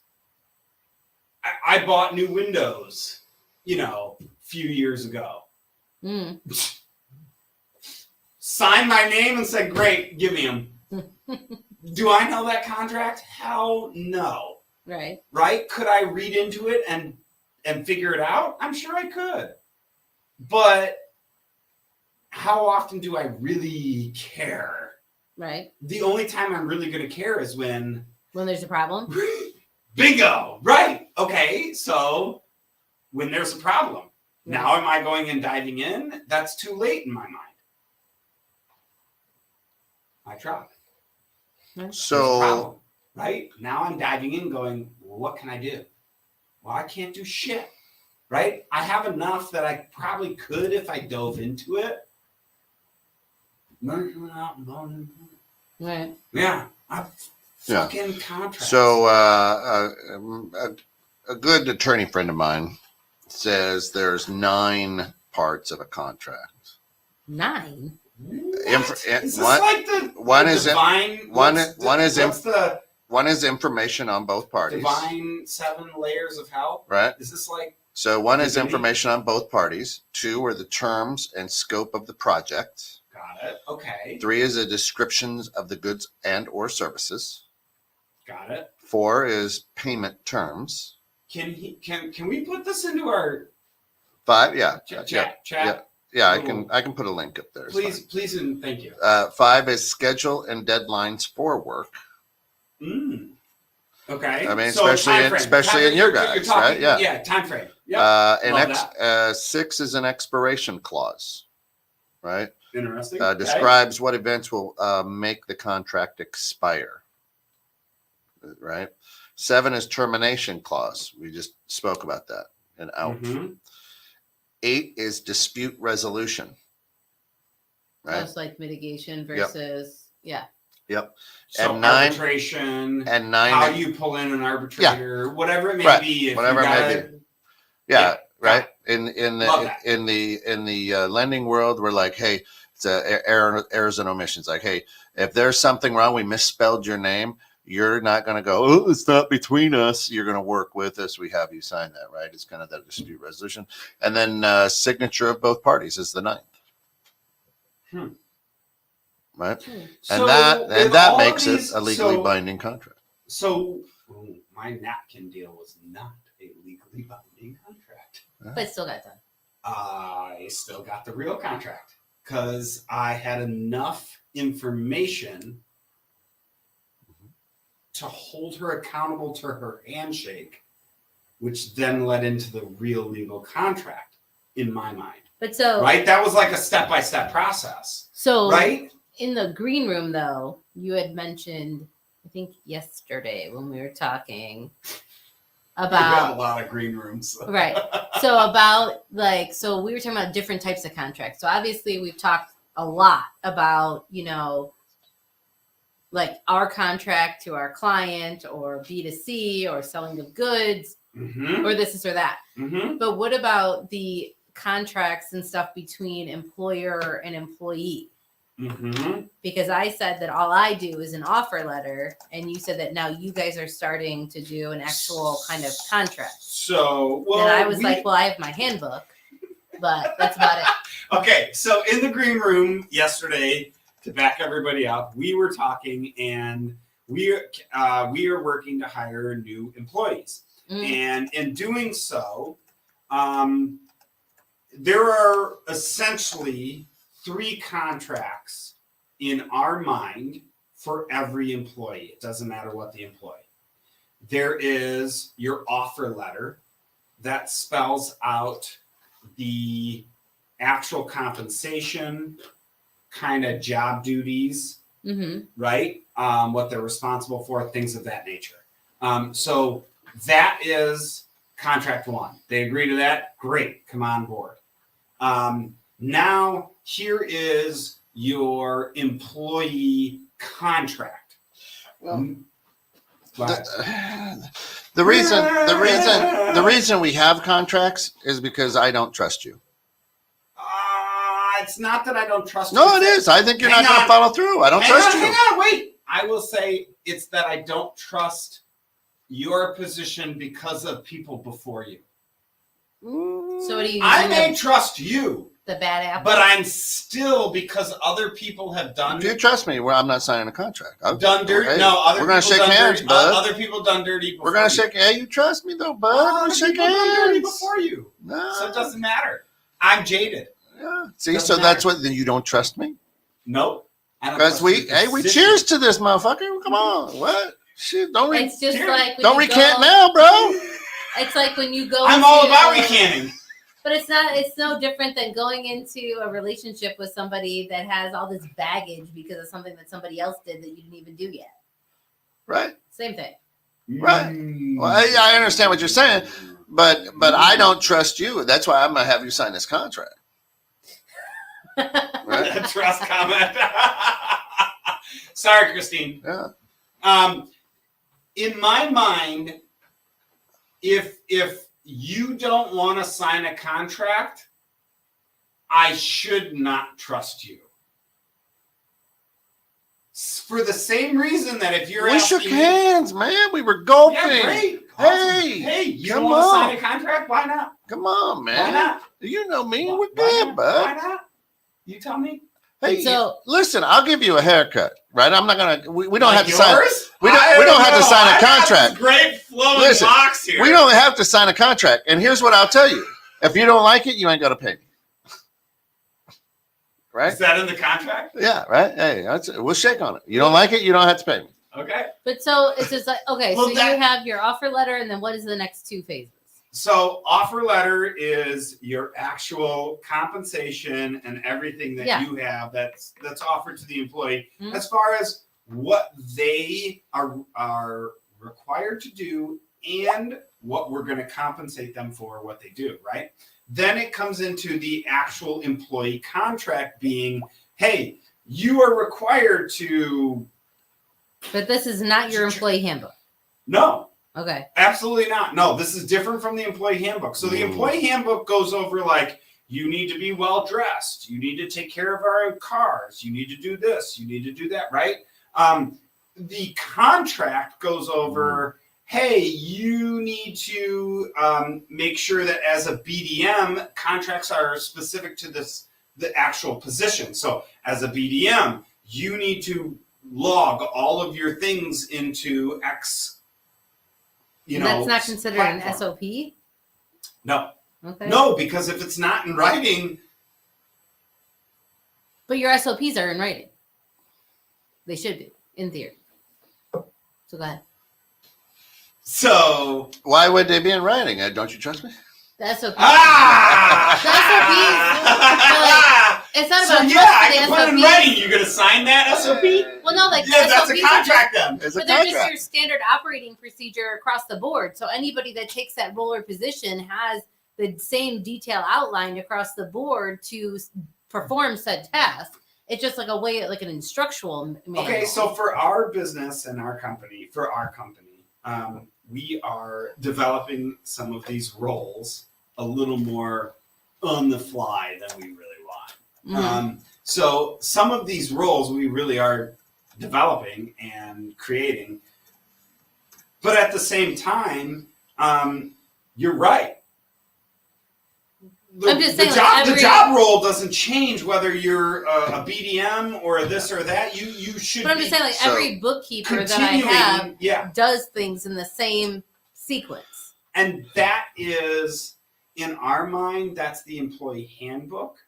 I bought new windows, a few years ago. Signed my name and said, great, give me them. Do I know that contract? Hell no. Right? Could I read into it and figure it out? I'm sure I could. But how often do I really care? Right. The only time I'm really going to care is when there's a problem. Bingo. Right. Okay. So when there's a problem. Now am I going and diving in? That's too late in my mind. I tried. so Right? Now I'm diving in going, well, what can I do? Well, I can't do shit. Right? I have enough that I probably could if I dove into it. Right. Yeah. Fucking contracts. So a good attorney friend of mine says there's 9 parts of a contract. 9? Is this like the divine? One is information on both parties. Divine 7 layers of hell. Right. Is this like? So one is information on both parties. 2 are the terms and scope of the project. Got it. Okay. 3 is a description of the goods and or services. Got it. 4 is payment terms. Can we put this into our 5, yeah. chat? Yeah, I can put a link up there. Please, and thank you. 5 is schedule and deadlines for work. Okay. I mean, so especially in your guys, right? Yeah. Yeah, time frame. Yeah. 6 is an expiration clause, right? Interesting. Describes what events will make the contract expire, right? 7 is termination clause. We just spoke about that. And out. 8 is dispute resolution. Right. That's like mitigation versus Yep. So and 9 arbitration. And 9. How you pull in an arbitrator, whatever it may be. If whatever you it may be. Yeah. Right. Love In the lending world, we're like, hey, it's errors and omissions. Like, hey, if there's something wrong, we misspelled your name. You're not going to go, oh, it's not between us. You're going to work with us. We have you sign that, right? It's kind of that dispute resolution. And then signature of both parties is the 9th. Right? So and that makes it a legally binding contract. So my napkin deal was not a legally binding contract. But still got done. I still got the real contract because I had enough information to hold her accountable to her handshake, which then led into the real legal contract in my mind. But so Right? That was like a step-by-step process. So Right? in the green room, though, you had mentioned, I think yesterday when we were talking We've got a about lot of green rooms. right. So about so we were talking about different types of contracts. So obviously we've talked a lot about, like our contract to our client or B2C or selling of goods Mm-hmm. or this or that. Mm-hmm. But what about the contracts and stuff between employer and employee? Mm-hmm. Because I said that all I do is an offer letter, and you said that now you guys are starting to do an actual kind of contract. So, well, and I was like, well, I have my handbook, but that's about it. Okay, so in the green room yesterday, to back everybody up, we were talking, and we are working to hire new employees, and in doing so, there are essentially 3 contracts in our mind for every employee. It doesn't matter what the employee. There is your offer letter that spells out the actual compensation, kind of job duties, right? What they're responsible for, things of that nature. So that is contract 1. They agree to that? Great, come on board. Now, here is your employee contract. Well, the reason we have contracts is because I don't trust you. It's not that I don't trust you. No, it is. I think you're not going to follow through. I don't trust you. Hang on, wait. I will say it's that I don't trust your position because of people before you. So what do you? I may trust you. The bad apple. But I'm still, because other people have done. If you trust me, I'm not signing a contract. I've done dirty. Okay. No, other we're gonna people shake done hands, dirty, bud. Other people done dirty. Before We're gonna you. shake. Hey, you trust me though, bud? We're gonna shake Done dirty hands before you. No. So it doesn't matter. I'm jaded. Yeah. See, Doesn't so matter. that's what. Then you don't trust me Nope. because we cheers to this motherfucker. Come on, what? Shit, don't It's just like when don't you recant go, now, bro. It's like when you go. I'm all about recanting. But it's not. It's no different than going into a relationship with somebody that has all this baggage because of something that somebody else did that you didn't even do yet. Right. Same thing. Right. Well, I understand what you're saying, but I don't trust you. That's why I'm gonna have you sign this contract. Right? Trust comment. Sorry, Christine. Yeah. In my mind, if you don't want to sign a contract, I should not trust you. For the same reason that if you're We shook hands, man. We were golfing. Yeah, great. Awesome. Hey, you don't want to sign a contract? Why not? Come on, man. Why not? You know me. Why We're good, not? bud. Why not? You tell me. Hey, So- listen, I'll give you a haircut, right? I'm not gonna. We don't Like have to sign. yours? We don't have to sign a I got contract. this great flowing Listen, locks here. We don't have to sign a contract. And here's what I'll tell you: if you don't like it, you ain't got to pay me. Right? Is that in the contract? Yeah. Right. Hey, we'll shake on it. You don't like it, you don't have to pay me. Okay. But so it's just like okay. Well, so that- you have your offer letter, and then what is the next 2 phases? So offer letter is your actual compensation and everything that you have that's offered to the employee as far as what they are required to do and what we're going to compensate them for what they do, right? Then it comes into the actual employee contract being, hey, you are required to. But this is not your employee handbook. No. Okay. Absolutely not. No, this is different from the employee handbook. So the employee handbook goes over like, you need to be well dressed. You need to take care of our cars. You need to do this. You need to do that, right? The contract goes over, hey, you need to make sure that as a BDM, contracts are specific to the actual position. So as a BDM, you need to log all of your things into X. That's not considered platform. an SOP? No. Okay. No, because if it's not in writing. But your SOPs are in writing. They should be, in theory. So go ahead. So Why would they be in writing? Don't you trust me? That's okay. It's not So about yeah, I trusting can the put it in SOPs. wring. You gonna sign that SOP? Well, no, like Yeah, that's a SOPs are contract then. It's a But they're just contract. your standard operating procedure across the board. So anybody that takes that role or position has the same detail outlined across the board to perform said task. It's just like a way, like an instructional manual. Okay, so for our business and our company, we are developing some of these roles a little more on the fly than we really want. So some of these roles we really are developing and creating, but at the same time, you're right. I'm just saying, like, The job role doesn't change whether you're a BDM or a this or that. You should. But I'm just saying, like, every bookkeeper that I have does things in the same sequence. And that is, in our mind, that's the employee handbook.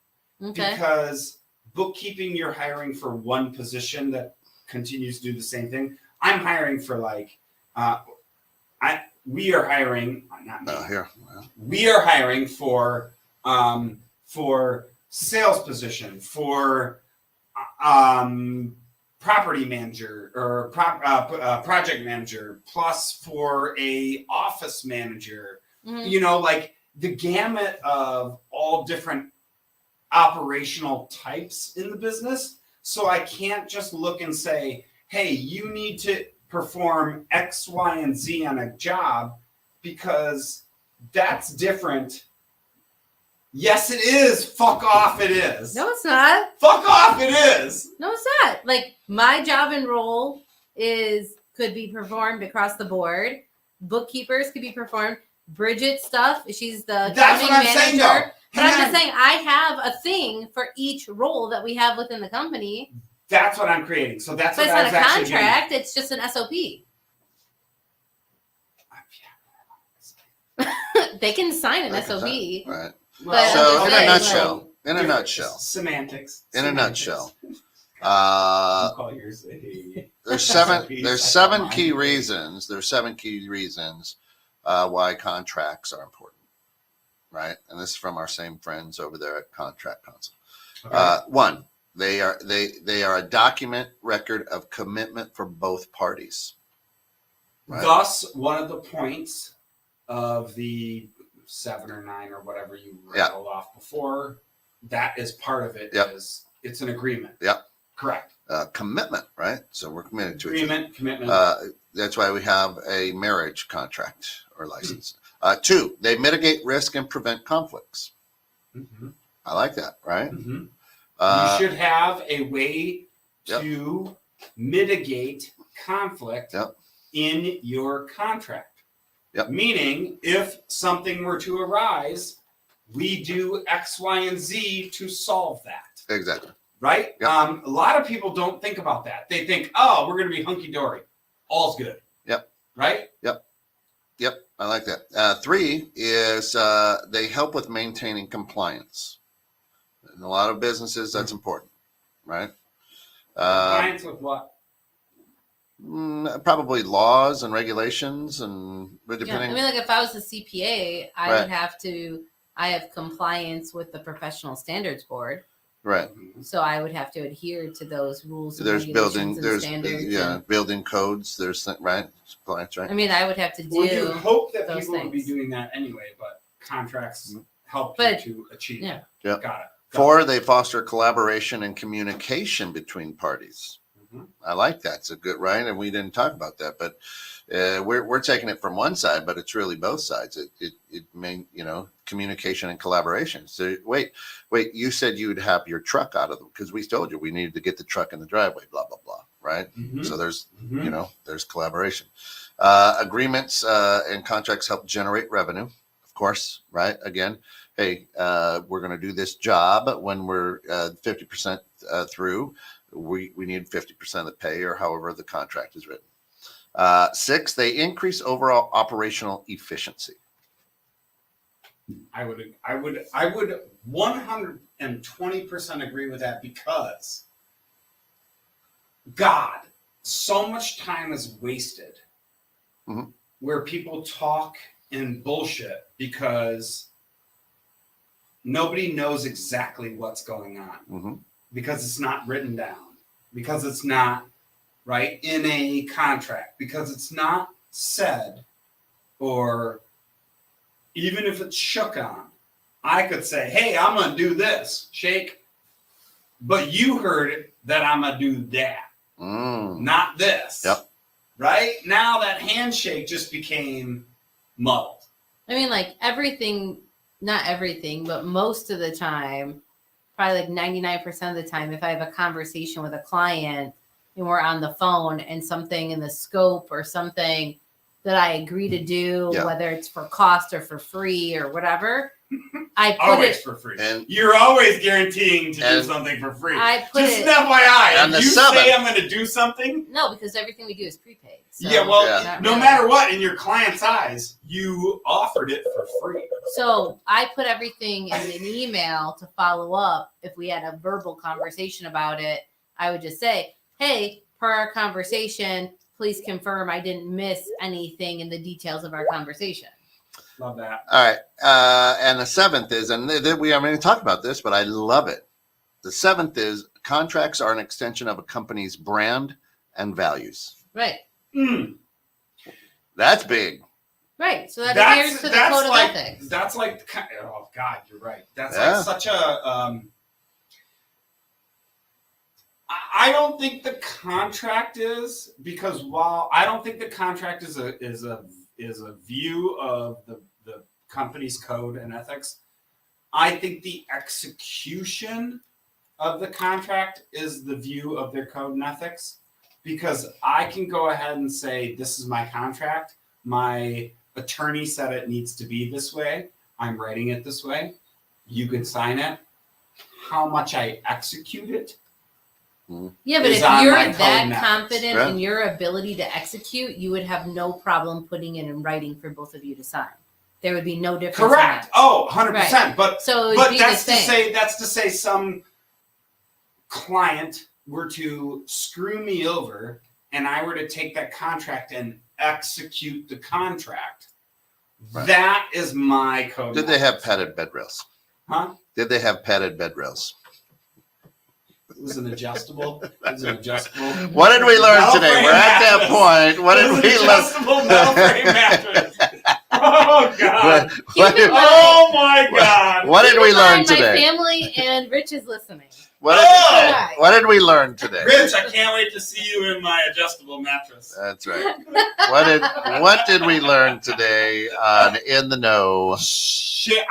Okay. Because bookkeeping, you're hiring for one position that continues to do the same thing. I'm hiring for we are hiring, not me. Here. Well. We are hiring for sales position, for property manager or project manager, plus for a office manager. You know, like the gamut of all different operational types in the business. So I can't just look and say, hey, you need to perform X, Y, and Z on a job, because that's different. Yes, it is. Fuck off, it is. No, it's not. Fuck off, it is. No, it's not. Like, my job and role could be performed across the board. Bookkeepers could be performed. Bridget's stuff, she's the That's what I'm manager. saying, though. But I'm just saying, I have a thing for each role that we have within the company. That's what I'm creating. So that's But what it's not a contract. It's just an SOP. They can sign an SOP. Right. But So in a Different nutshell, semantics. in a nutshell, You call yours there's seven key reasons. There's 7 key reasons why contracts are important, right? And this is from our same friends over there at Contract Council. Okay. 1, they are a document record of commitment for both parties. Right? Thus, one of the points of the 7 or 9 or whatever you rattled off before, that is part of it. Is it's an agreement. Yep. Correct. Commitment, right? So we're committed to commitment. That's why we have a marriage contract or license. 2, they mitigate risk and prevent conflicts. Mm-hmm. I like that, right? Mm-hmm. You should have a way to mitigate conflict in your contract. Meaning, if something were to arise, we do X, Y, and Z to solve that. Exactly. Right? A lot of people don't think about that. They think, oh, we're going to be hunky-dory. All's good. Yep. Right? Yep. I like that. 3 is they help with maintaining compliance. In a lot of businesses, that's important, right? Compliance with what? Probably laws and regulations, and depending. I mean, like, if I was a CPA, I would have to. I have compliance with the Professional Standards Board. Right. So I would have to adhere to those rules. There's building. There's standards building codes. There's compliance, right? I mean, I would have to do. Well, you hope that those people would be things. doing that anyway, but contracts help But- you to achieve. Yeah. Yep. Got it. 4, they foster collaboration and communication between parties. Mhm. I like that. It's a good, right? And we didn't talk about that, but we're taking it from one side, but it's really both sides. It may, communication and collaboration. So wait, you said you would have your truck out of them because we told you we needed to get the truck in the driveway, blah, blah, blah. Right. Mhm. So there's, Mhm. there's collaboration. Agreements and contracts help generate revenue, of course. Right. Again, hey, we're going to do this job when we're 50% through. We need 50% of the pay, or however the contract is written. 6, they increase overall operational efficiency. I would 120% agree with that, because God so much time is wasted Mhm. where people talk and bullshit because nobody knows exactly what's going on Mhm. because it's not written down, because it's not right in a contract, because it's not said, or even if it's shook on. I could say, hey, I'm going to do this, shake, but you heard it that I'm going to do that, not this. Yep. Right? Now that handshake just became muddled. I mean, like everything, not everything, but most of the time, probably like 99% of the time, if I have a conversation with a client and we're on the phone and something in the scope or something that I agree to do, Yeah. whether it's for cost or for free or whatever, I put Always it for free. And- You're always guaranteeing to do and- something for free. I put Just it- an FYI, And if the you seventh- say I'm going to do something, no, because everything we do is prepaid. So yeah, well, Yeah. no matter what, in your client's eyes, you offered it for free. So I put everything in an email to follow up. If we had a verbal conversation about it, I would just say, hey, per our conversation, please confirm I didn't miss anything in the details of our conversation. Love that. All right. And the seventh is, and we haven't even talked about this, but I love it. The seventh is contracts are an extension of a company's brand and values. Right. That's big. Right. So that adheres to the code like, of ethics. That's like, oh God, you're right. That's Yeah. like such a, I don't think the contract is, because while I don't think the contract is a view of the company's code and ethics, I think the execution of the contract is the view of their code and ethics, because I can go ahead and say, this is my contract. My attorney said it needs to be this way. I'm writing it this way. You can sign it. How much I execute it. Yeah, but is if on you're my code that and confident ethics. in your ability to execute, you would have no problem putting it in writing for both of you to sign. There would be no difference. in Correct. that. Oh, 100%. But So it would be the same. that's to say some client were to screw me over and I were to take that contract and execute the contract. Right. That is my code. Did they have padded bed rails? Huh? Did they have padded bed rails? It was an adjustable. It was an adjustable. What did we learn metal today? frame We're at that mattress. point. What It did was we an learn? adjustable metal frame mattress. Oh God. What did- Oh my God. what did we Keep in learn mind, my today? family and Rich is listening. What did we learn today? Rich, I can't wait to see you in my adjustable mattress. That's right. What did we learn today on In the Know?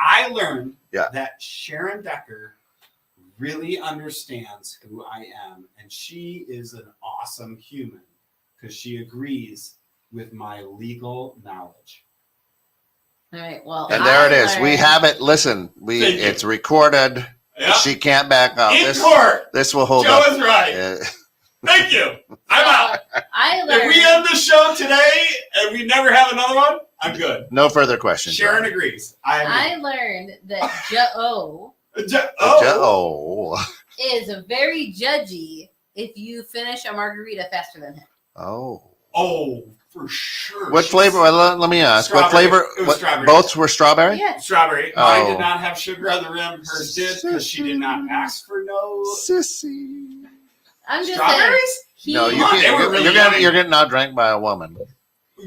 I learned Yeah. that Sharon Decker really understands who I am, and she is an awesome human because she agrees with my legal knowledge. All right. Well, And there it I is. We learned- have it. Listen, Thank you. it's recorded. Yep. She can't back up. In court, This will hold Joe up. is right. Thank you. I'm out. I If learned. we end the show today and we never have another one, I'm good. No further questions. Sharon Ron. agrees. I learned that Joe Oh. is very judgy if you finish a margarita faster than him. Oh. For sure. What flavor? Well, let me ask. What Strawberry. flavor? It was what- strawberry. Both were strawberry? Yes. Strawberry. Mine Oh. did not have sugar on the rim. Hers did because she did not ask for no Sissy. I'm just saying. strawberries. He, No, Come on, they were really yummy. you're getting outdrank by a woman.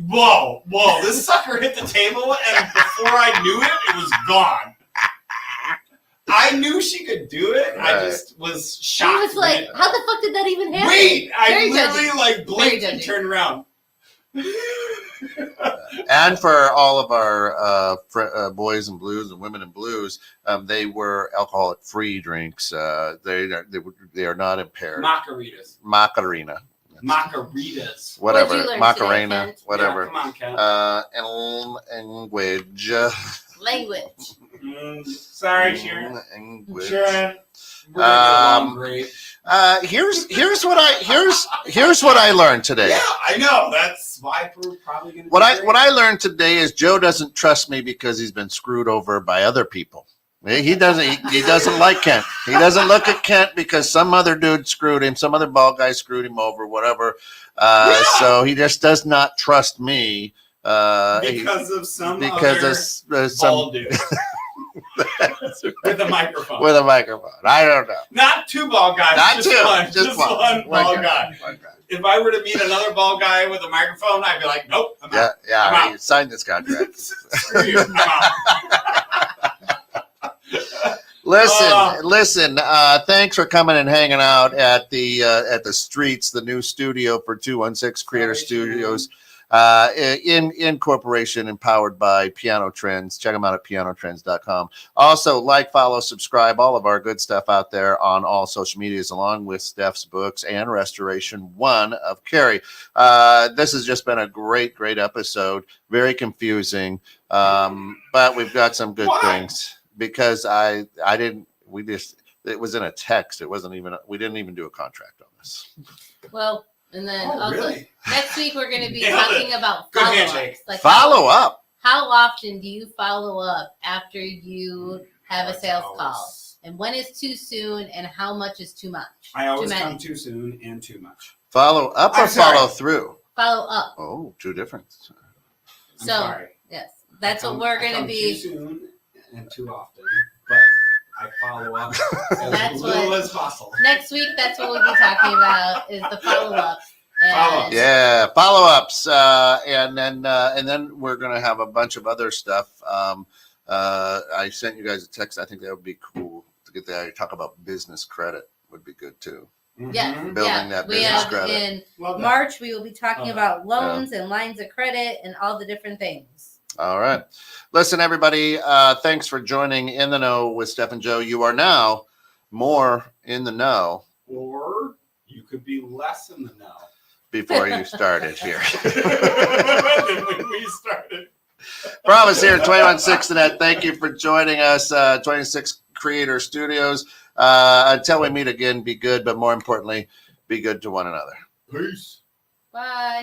Whoa. This sucker hit the table, and before I knew it was gone. I knew she could do it. I Right. just was he shocked. was like, how the fuck did that even happen? Wait, I Very literally judgy. like blinked Very and judgy. turned around. And for all of our boys and blues and women in blues, they were alcoholic-free drinks. They are not impaired. Macaritas. Macarena, Macaritas. whatever, What'd you learn Macarena, today, Kent? whatever. Yeah, come on, Ken. Language. Language. Sorry, Sharon. Language. Sharon. We're gonna get along great. Here's what I learned today. Yeah, I know. That's why we're probably gonna. What I learned today is Joe doesn't trust me because he's been screwed over by other people. He doesn't like Kent. He doesn't look at Kent because some other dude screwed him. Some other bald guy screwed him over, whatever. So he just does not trust me. Because of some bald dude. With a microphone. With a microphone. I don't know. Not two bald guys. Not just two. One. Just one bald guy. One guy. If I were to meet another bald guy with a microphone, I'd be like, nope, I'm out. I'm Yeah. out. Sign this contract. Screw you. I'm out. Listen. Thanks for coming and hanging out at the Streets, the new studio for 216 Creator Studios. In corporation and powered by Piano Trends. Check them out at pianotrends.com. Also, like, follow, subscribe, all of our good stuff out there on all social medias, along with Steph's books and Restoration 1 of Carrie. This has just been a great episode. Very confusing, but we've got some good things because it was in a text. It wasn't even, we didn't even do a contract on this. Well, and then really? next week we're going to be talking about Good follow-ups. handshake. Like Follow up. How often do you follow up after you have a sales call? And when is too soon and how much is too much? I always Too many. come too soon and too much. Follow up or I'm sorry. follow through? Follow up. Oh, two different. I'm So, sorry. yes, that's what we're going to Too be. soon and too often, but I follow up as That's little what- as possible. Next week, that's what we'll be talking about is the follow-up. Follow-up. Yeah, follow-ups, and then we're gonna have a bunch of other stuff. I sent you guys a text. I think that would be cool to get there. Talk about business credit would be good too. Yeah, Building that we business have credit. in Love that. March, we will be talking Love about loans and lines of credit and all the different things. All right, listen, everybody. Thanks for joining In the Know with Steph and Joe. You are now more in the know Or you could be less in the know. before you started here. Than when we started. Promise here, 216net. Thank you for joining us, 26 Creator Studios. Until we meet again, be good, but more importantly, be good to one another. Peace. Bye.